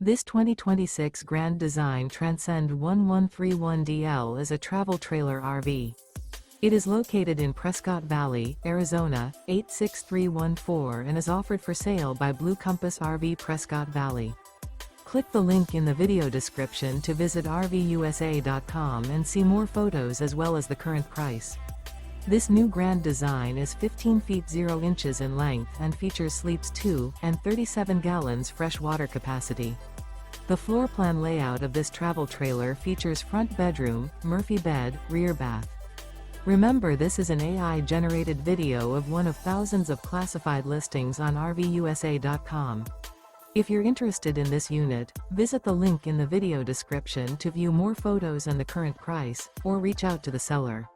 This 2026 Grand Design Transcend 1131DL is a travel trailer RV. It is located in Prescott Valley, Arizona, 86314 and is offered for sale by Blue Compass RV Prescott Valley. Click the link in the video description to visit RVUSA.com and see more photos as well as the current price. This new Grand Design is 15 feet 0 inches in length and features sleeps 2 and 37 gallons fresh water capacity. The floor plan layout of this travel trailer features front bedroom, Murphy bed, rear bath. Remember, this is an AI-generated video of one of thousands of classified listings on RVUSA.com. If you're interested in this unit, visit the link in the video description to view more photos and the current price, or reach out to the seller.